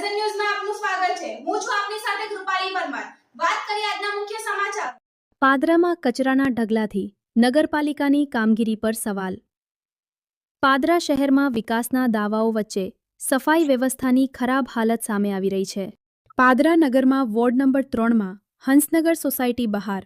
Present ન્યૂઝમાં આપનું સ્વાગત છે। હું છું આપની સાથે કૃપાલી પરમાર। વાત કરીએ આજના મુખ્ય સમાચાર। પાદરામાં કચરાના ઢગલાથી નગરપાલિકાની કામગીરી પર સવાલ। પાદરા શહેરમાં વિકાસના દાવાઓ વચ્ચે સફાઈ વ્યવસ્થાની ખરાબ હાલત સામે આવી રહી છે। પાદરા નગરમાં વોર્ડ નંબર 3માં હંસનગર સોસાયટી બહાર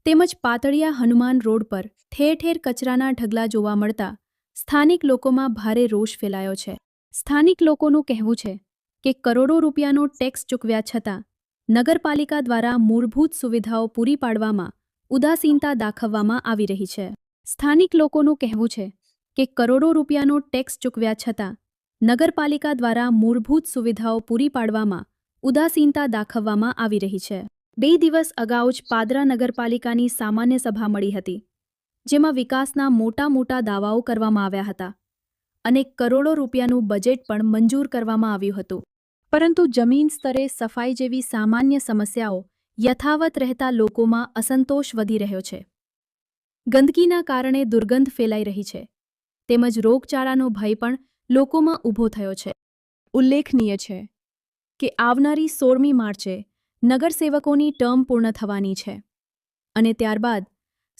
તેમજ પાતળિયા હનુમાન રોડ પર ઠેર ઠેર કચરાના ઢગલા જોવા મળતા સ્થાનિક લોકોમાં ભારે રોષ ફેલાયો છે। સ્થાનિક લોકોનું કહેવું છે કે કરોડો રૂપિયાનો ટેક્સ ચૂકવ્યા છતાં નગરપાલિકા દ્વારા મૂળભૂત સુવિધાઓ પૂરી પાડવામાં ઉદાસીનતા દાખવવામાં આવી રહી છે। સ્થાનિક લોકોનું કહેવું છે કે કરોડો રૂપિયાનો ટેક્સ ચૂકવ્યા છતાં નગરપાલિકા દ્વારા મૂળભૂત સુવિધાઓ પૂરી પાડવામાં ઉદાસીનતા દાખવવામાં આવી રહી છે। 2 દિવસ અગાઉ જ પાદરા નગરપાલિકાની સામાન્ય સભા મળી હતી, જેમાં વિકાસના મોટા દાવાઓ કરવામાં આવ્યા હતા અને કરોડો રૂપિયાનું બજેટ પણ મંજૂર કરવામાં આવ્યું હતું, પરંતુ જમીન સ્તરે સફાઈ જેવી સામાન્ય સમસ્યાઓ યથાવત રહેતા લોકોમાં અસંતોષ વધી રહ્યો છે। ગંદકીના કારણે દુર્ગંધ ફેલાઈ રહી છે તેમજ રોગચાળાનો ભય પણ લોકોમાં ઊભો થયો છે। ઉલ્લેખનીય છે કે આવનારી 16મી માર્ચે નગરસેવકોની ટર્મ પૂર્ણ થવાની છે અને ત્યારબાદ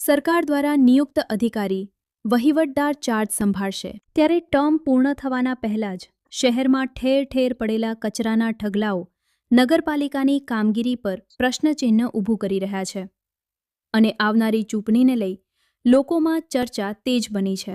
સરકાર દ્વારા નિયુક્ત અધિકારી વહીવટદાર ચાર્જ સંભાળશે। ત્યારે ટર્મ પૂર્ણ થવાના પહેલા જ શહેરમાં ઠેર ઠેર પડેલા કચરાના ઢગલાઓ નગરપાલિકાની કામગીરી પર પ્રશ્નચિહ્ન ઊભું કરી રહ્યા છે અને આવનારી ચૂંટણીને લઈ લોકોમાં ચર્ચા તેજ બની છે।